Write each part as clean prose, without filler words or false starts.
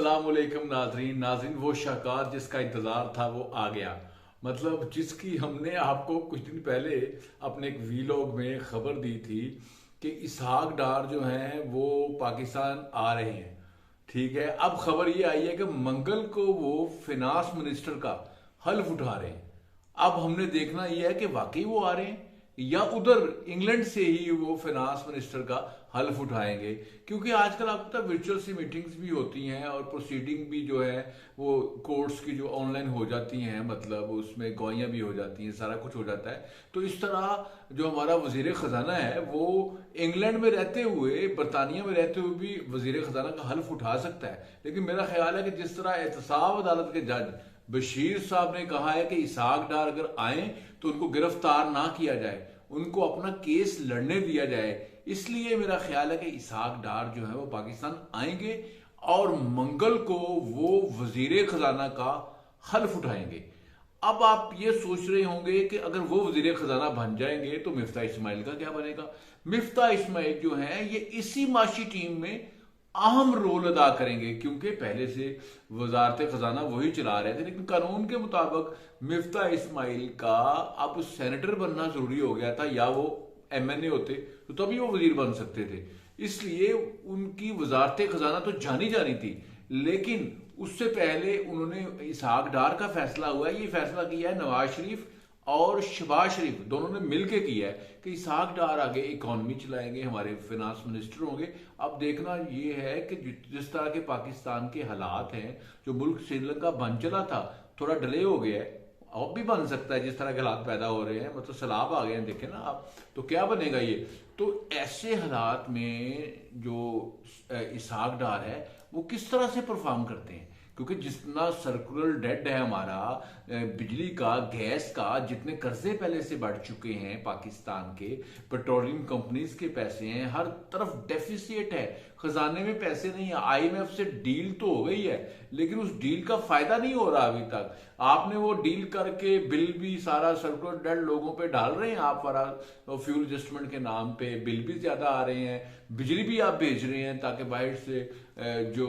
अस्सलामुअलैकुम नाजरीन। वो शाहकार जिसका इंतज़ार था वो आ गया। मतलब जिसकी हमने आपको कुछ दिन पहले अपने एक वीलॉग में खबर दी थी कि इसहाक डार जो हैं वो पाकिस्तान आ रहे हैं। ठीक है, अब खबर ये आई है कि मंगल को वो फिनांस मिनिस्टर का हल्फ उठा रहे हैं। अब हमने देखना यह है कि वाकई वो आ रहे हैं या उधर इंग्लैंड से ही वो फाइनेंस मिनिस्टर का हल्फ उठाएंगे। क्योंकि आजकल आपको पता है वर्चुअल सी मीटिंग्स भी होती हैं और प्रोसीडिंग भी जो है वो कोर्ट्स की जो ऑनलाइन हो जाती हैं, मतलब उसमें गवाहियां भी हो जाती हैं, सारा कुछ हो जाता है। तो इस तरह जो हमारा वजीर खजाना है वो इंग्लैंड में रहते हुए, बरतानिया में रहते हुए भी वजीर खजाना का हल्फ उठा सकता है। लेकिन मेरा ख्याल है कि जिस तरह एहतसाब अदालत के जज बशीर साहब ने कहा है कि इसहाक डार अगर आए तो उनको गिरफ्तार ना किया जाए, उनको अपना केस लड़ने दिया जाए, इसलिए मेरा ख्याल है कि इसहाक डार जो है वो पाकिस्तान आएंगे और मंगल को वो वजीर खजाना का हल्फ उठाएंगे। अब आप ये सोच रहे होंगे कि अगर वो वजीर खजाना बन जाएंगे तो मिफ्ता इस्माइल का क्या बनेगा। मिफ्ता इस्माइल जो है ये इसी माशी टीम में अहम रोल अदा करेंगे, क्योंकि पहले से वजारत खजाना वही चला रहे थे। लेकिन कानून के मुताबिक मिफ्ता इस्माइल का अब सेनेटर बनना जरूरी हो गया था, या वो एमएनए होते तो तभी वो वजीर बन सकते थे। इसलिए उनकी वजारत खजाना तो जानी जानी थी, लेकिन उससे पहले उन्होंने इसहाक डार का फैसला हुआ है, ये फैसला किया है नवाज शरीफ और शहबाज शरीफ दोनों ने मिलकर किया है कि इसहाक डार आगे इकॉनमी चलाएंगे, हमारे फाइनेंस मिनिस्टर होंगे। अब देखना ये है कि जिस तरह के पाकिस्तान के हालात हैं, जो मुल्क श्रीलंका बन चला था थोड़ा डिले हो गया है, अब भी बन सकता है जिस तरह के हालात पैदा हो रहे हैं, मतलब सैलाब आ गए हैं, देखें ना आप, तो क्या बनेगा ये। तो ऐसे हालात में जो इसहाक डार है वो किस तरह से परफॉर्म करते हैं, क्योंकि जितना सर्कुलर डेट है हमारा बिजली का, गैस का, जितने कर्जे पहले से बढ़ चुके हैं पाकिस्तान के, पेट्रोलियम कंपनीज के पैसे हैं, हर तरफ डेफिसिट है, खजाने में पैसे नहीं है। आईएमएफ से डील तो हो गई है लेकिन उस डील का फायदा नहीं हो रहा अभी तक। आपने वो डील करके बिल भी सारा सर्कुलर डेट लोगों पे डाल रहे हैं आप, फ्यूल एडजस्टमेंट के नाम पे बिल भी ज्यादा आ रहे हैं, बिजली भी आप भेज रहे हैं ताकि बाहर से जो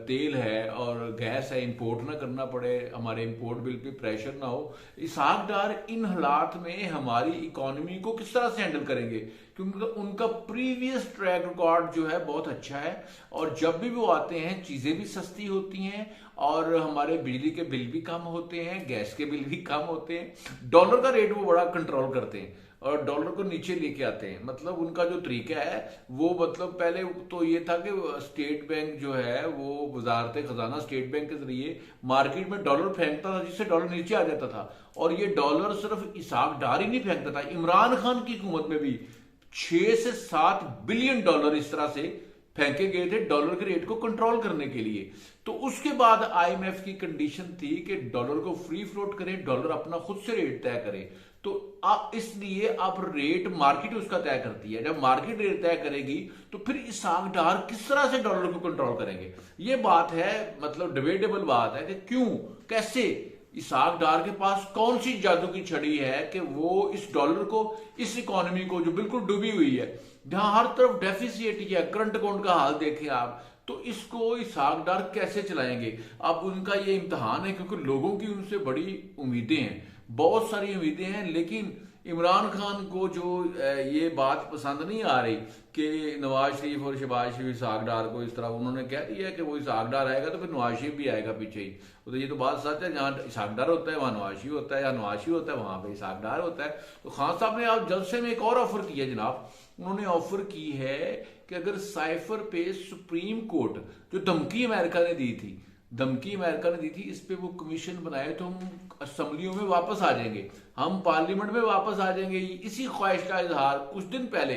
तेल है और गैस है इंपोर्ट ना करना पड़े, हमारे इंपोर्ट बिल पे प्रेशर ना हो। इसहाक डार इन हालात में हमारी इकोनॉमी को किस तरह से हैंडल करेंगे, क्योंकि उनका प्रीवियस ट्रैक रिकॉर्ड जो है बहुत अच्छा है और जब भी वो आते हैं चीजें भी सस्ती होती हैं और हमारे बिजली के बिल भी कम होते हैं, गैस के बिल भी कम होते हैं, डॉलर का रेट वो बड़ा कंट्रोल करते हैं और डॉलर को नीचे लेके आते हैं। मतलब उनका जो तरीका है वो, मतलब पहले तो ये था कि स्टेट बैंक जो है वो वजारत खजाना स्टेट बैंक के जरिए मार्केट में डॉलर फेंकता था जिससे डॉलर नीचे आ जाता था, और ये डॉलर सिर्फ इसहाक डार ही नहीं फेंकता था, इमरान खान की हुकूमत में भी 6 से 7 बिलियन डॉलर इस तरह से फेंके गए थे डॉलर के रेट को कंट्रोल करने के लिए। तो उसके बाद आईएमएफ की कंडीशन थी कि डॉलर को फ्री फ्लोट करें, डॉलर अपना खुद से रेट तय करे। तो आप इसलिए अब रेट मार्केट उसका तय करती है, जब मार्केट रेट तय करेगी तो फिर इसहाक डार किस तरह से डॉलर को कंट्रोल करेंगे, ये बात है, मतलब डिबेटेबल बात है कि क्यों, कैसे इसहाक डार के पास कौन सी जादू की छड़ी है कि वो इस डॉलर को, इस इकोनॉमी को जो बिल्कुल डूबी हुई है, जहां हर तरफ डेफिसिट है, करंट अकाउंट का हाल देखें आप, तो इसको इसहाक डार कैसे चलाएंगे। अब उनका ये इम्तहान है क्योंकि लोगों की उनसे बड़ी उम्मीदें हैं, बहुत सारी उम्मीदें हैं, लेकिन इमरान खान को जो ये बात पसंद नहीं आ रही कि नवाज शरीफ और शहबाज शरीफ इसहाक डार को इस तरह, उन्होंने कह दिया कि वो इसहाक डार आएगा तो फिर नवाज शरीफ भी आएगा पीछे ही। तो ये तो बात सच है, जहाँ इसहाक डार होता है वहाँ नवाज शरीफ होता है, या नवाज शरीफ होता है वहाँ पे इसहाक डार होता है। तो खान साहब ने आज जलसे में एक और ऑफर की है जनाब, उन्होंने ऑफर की है कि अगर साइफर पे सुप्रीम कोर्ट, जो धमकी अमेरिका ने दी थी, इस पे वो कमीशन बनाए तो हम असेंबलियों में वापस आ जाएंगे, हम पार्लियामेंट में वापस आ जाएंगे। इसी ख्वाहिश का इजहार कुछ दिन पहले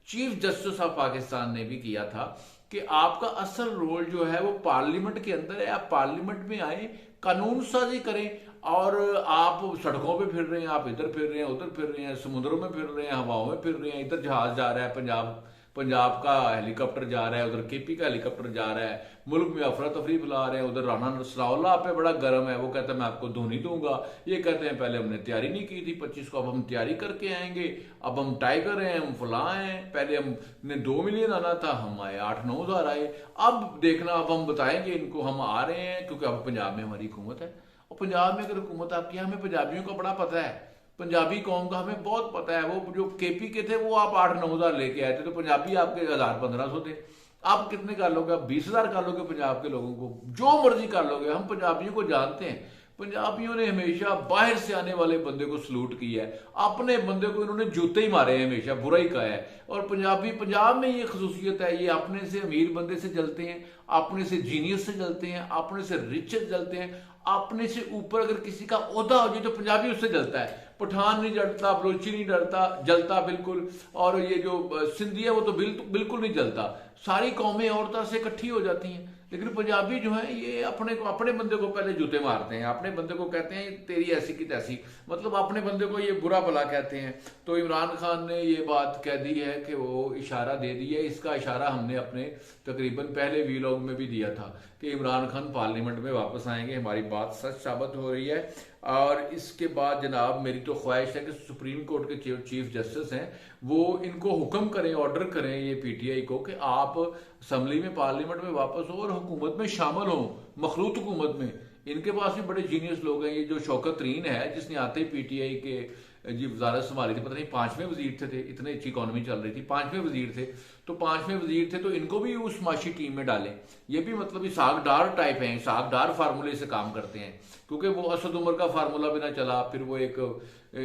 चीफ जस्टिस ऑफ पाकिस्तान ने भी किया था कि आपका असल रोल जो है वो पार्लियामेंट के अंदर है, आप पार्लियामेंट में आए, कानून साजी करें, और आप सड़कों पे फिर रहे हैं, आप इधर फिर रहे हैं, उधर फिर रहे हैं, समुद्रों में फिर रहे हैं, हवाओं में फिर रहे हैं, इधर जहाज जा रहा है पंजाब पंजाब का हेलीकॉप्टर जा रहा है, उधर केपी का हेलीकॉप्टर जा रहा है, मुल्क में अफरा तफरी फैला रहे हैं। उधर राणा सनाउल्लाह पे बड़ा गर्म है, वो कहता है मैं आपको धोनी दूंगा। ये कहते हैं पहले हमने तैयारी नहीं की थी 25 को, अब हम तैयारी करके आएंगे, अब हम टाइगर हैं, हम फलां हैं, पहले हमने 2 मिलियन आना था, हम आए 8-9 हज़ार आए। अब देखना, अब हम बताएंगे इनको हम आ रहे हैं, क्योंकि अब पंजाब में हमारी हुकूमत है। और पंजाब में अगर हुकूमत आपकी, हमें पंजाबियों का बड़ा पता है, पंजाबी कौम का हमें बहुत पता है। वो जो केपी के थे वो आप 8-9 हज़ार लेके आए थे, तो पंजाबी आपके 1000-1500 थे। आप कितने कर लोगे? आप 20,000 कर लोगे पंजाब के लोगों को, जो मर्जी कर लोगे। हम पंजाबियों को जानते हैं, पंजाबियों ने हमेशा बाहर से आने वाले बंदे को सलूट किया है, अपने बंदे को इन्होंने जूते ही मारे हैं, हमेशा बुरा ही कहा है। और पंजाब में ये खसूसियत है, ये अपने से अमीर बंदे से जलते हैं, अपने से जीनियस से जलते हैं, अपने से रिच से जलते हैं। अपने से ऊपर अगर किसी का ओहदा हो जाए तो पंजाबी उससे जलता है। पठान नहीं जलता, बलोची नहीं जलता बिल्कुल। और ये जो सिंधी है वो तो बिल्कुल नहीं जलता। सारी कौमें औरतों से इकट्ठी हो जाती हैं, लेकिन पंजाबी जो है ये अपने बंदे को पहले जूते मारते हैं, अपने बंदे को कहते हैं तेरी ऐसी की तैसी, मतलब अपने बंदे को ये बुरा भला कहते हैं। तो इमरान खान ने ये बात कह दी है कि वो इशारा दे दिया है। इसका इशारा हमने अपने तकरीबन पहले वीलॉग में भी दिया था कि इमरान खान पार्लियामेंट में वापस आएंगे। हमारी बात सच साबित हो रही है। और इसके बाद जनाब मेरी तो ख्वाहिश है कि सुप्रीम कोर्ट के चीफ जस्टिस हैं वो इनको हुक्म करें, ऑर्डर करें ये पीटीआई को कि आप असम्बली में, पार्लियामेंट में वापस हो और हुकूमत में शामिल हो, मखलूत हुकूमत में। इनके पास भी बड़े जीनियस लोग हैं। ये जो शौकत तरीन है, जिसने आते ही पीटीआई के जी वजारत संभाली थी, पता नहीं 5वें वजीर थे, इतने अच्छी इकॉनमी चल रही थी, 5वें वजीर थे। तो 5वें वजीर थे, तो इनको भी उस माशी टीम में डालें। ये भी मतलब इसाक डार टाइप हैं, इसाक डार फार्मूले से काम करते हैं, क्योंकि वो असद उमर का फार्मूला भी ना चला। फिर वो एक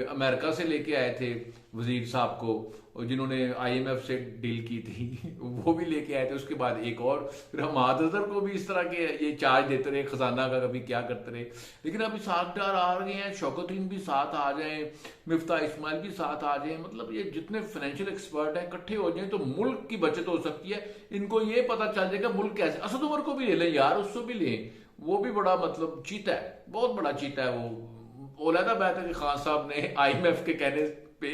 अमेरिका से लेके आए थे वजीर साहब को, जिन्होंने आईएमएफ से डील की थी, वो भी लेके आए थे। उसके बाद एक और, फिर हम अजहर को भी इस तरह के ये चार्ज देते रहे, खजाना का कभी क्या करते रहे। लेकिन अभी इसाक डार आ रहे हैं, शौकतरीन भी साथ आ जाएं, मिफ्ता इस्माइल भी साथ आ जाएं, मतलब ये जितने फाइनेंशियल एक्सपर्ट हैं इकट्ठे हो जाएं तो मुल्क की बचत हो सकती है। इनको ये पता चल जाएगा मुल्क कैसे। असद उमर को भी ले लें यार, उसको भी लें, वो भी बड़ा मतलब चीता है, बहुत बड़ा चीता है वो। ओलैदा बात है कि खान साहब ने आईएमएफ के कहने पे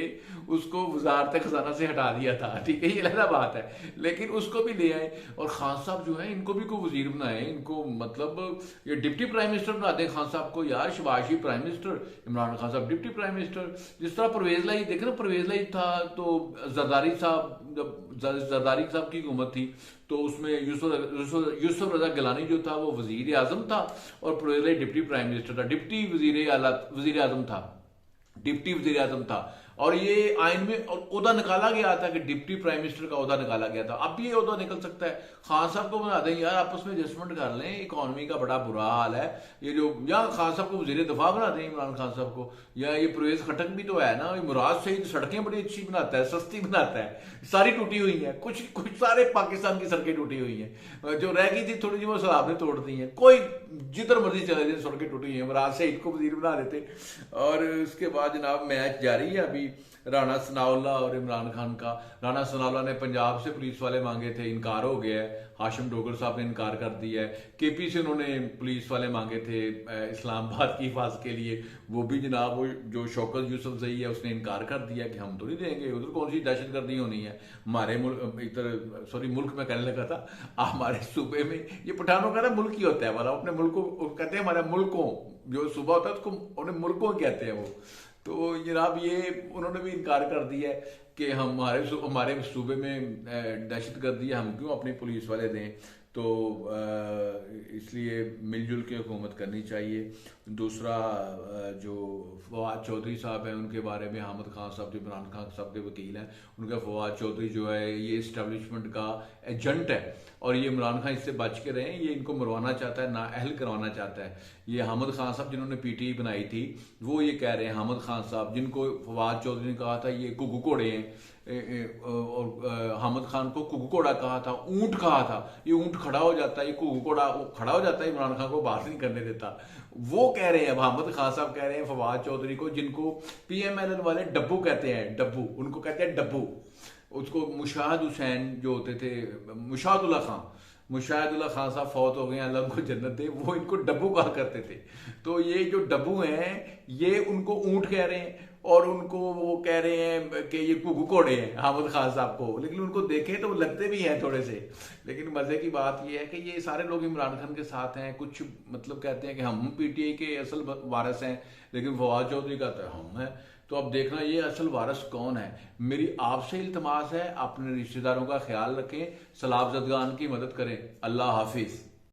उसको वजारत खजाना से हटा दिया था, ठीक है, ये अलग बात है, लेकिन उसको भी ले आए। और खान साहब जो है इनको भी कोई वजीर बनाए, इनको मतलब ये डिप्टी प्राइम मिनिस्टर बना दे खान साहब को यार। शबाशी प्राइम मिनिस्टर, इमरान खान साहब डिप्टी प्राइम मिनिस्टर। जिस तरह परवेज लाई, देखे ना, परवेज लाई था तो जरदारी साहब, जब जरदारी साहब की हुकूमत थी तो उसमें यूसुफ रजा गिलानी जो था वो वजीर आजम था और परवेज लाई डिप्टी प्राइम मिनिस्टर था, डिप्टी वजीर आजम था, डिप्टी वजीर आजम था। और ये आइन में ओहदा निकाला गया था कि डिप्टी प्राइम मिनिस्टर का ओहदा निकाला गया था। अब भी ये ओहदा निकल सकता है। खान साहब को बना दें यार, आपस में एडजस्टमेंट कर लें, इकॉनमी का बड़ा बुरा हाल है। ये जो या खान साहब को वजीर दफा बना दें, इमरान खान साहब को, या ये परवेज खटक भी तो है ना, मुराद सईद सड़कें बड़ी अच्छी बनाता है, सस्ती बनाता है, सारी टूटी हुई है, कुछ सारे पाकिस्तान की सड़कें टूटी हुई हैं, जो रह गई थी थोड़ी जी वो सलाब ने तोड़ दी हैं। कोई जिधर मर्जी चले जाए सड़कें टूटी हुई हैं, मुराद सईद को वजीर बना देते। और उसके बाद जनाब मैच जारी है अभी राणा सनाउल्लाह और इमरान खान का। राणा सनाउल्लाह ने पंजाब से पुलिस वाले मांगे थे, इनकार हो गया है, हाशिम डोगर साहब ने इनकार कर दिया है। केपी से उन्होंने पुलिस वाले मांगे थे इस्लामाबाद की हिफाजत के लिए, वो भी जनाब वो जो शौकत यूसुफ जई है उसने इनकार कर दिया कि हम तो नहीं देंगे, उधर कौन सी दहशतगर्दी होनी है हमारे मुल्क, इधर सॉरी मुल्क में कहने लगा था, हमारे सूबे में। ये पठानों का ना मुल्क ही होता है, मतलब अपने मुल्क को कहते हैं, हमारे मुल्कों जो सूबा होता है उसको उन्हें मुल्कों कहते हैं वो। तो जनाब ये उन्होंने भी इनकार कर दिया है कि हमारे सूबे में दहशतगर्दी है, हम क्यों अपनी पुलिस वाले दें। तो इसलिए मिलजुल के हुकूमत करनी चाहिए। दूसरा जो फवाद चौधरी साहब हैं उनके बारे में, हामिद खान साहब जो इमरान खान साहब के वकील हैं, उनका फवाद चौधरी जो है ये इस्टेब्लिशमेंट का एजेंट है और ये इमरान खान इससे बच के रहे, ये इनको मरवाना चाहता है, नाअहल करवाना चाहता है। ये हामिद खान साहब जिन्होंने पीटीआई बनाई थी वो ये कह रहे हैं, हामिद खान साहब जिनको फवाद चौधरी ने कहा था ये कुकू कोड़े हैं, और हामिद खान को कुकू कोड़ा कहा था, ऊंट कहा था, ये ऊंट खड़ा हो जाता है, ये कुकू कोड़ा खड़ा हो जाता है, इमरान खान को बात नहीं करने देता। वो कह रहे हैं, अब हामिद खान साहब कह रहे हैं फवाद चौधरी को, जिनको पीएमएलएन वाले डब्बू कहते हैं, डब्बू उनको कहते हैं डब्बू। उसको मुशाहिद हुसैन जो होते थे, मुशाहिदुल्लाह खान साहब फौत हो गए, अल्लाह उनको जन्नत दे, वो इनको डब्बू कहा करते थे। तो ये जो डब्बू हैं ये उनको ऊंट कह रहे हैं और उनको वो कह रहे हैं कि ये घुघु घोड़े हैं हामिद खान साहब को, लेकिन उनको देखें तो वो लगते भी हैं थोड़े से। लेकिन मजे की बात ये है कि ये सारे लोग इमरान खान के साथ हैं। कुछ मतलब कहते हैं कि हम पीटीआई के असल वारिस हैं, लेकिन फवाद चौधरी का तो हम है। तो अब देखना ये असल वारिस कौन है। मेरी आपसे इल्तमास है, अपने रिश्तेदारों का ख्याल रखें, सलाब जदगान की मदद करें। अल्लाह हाफिज।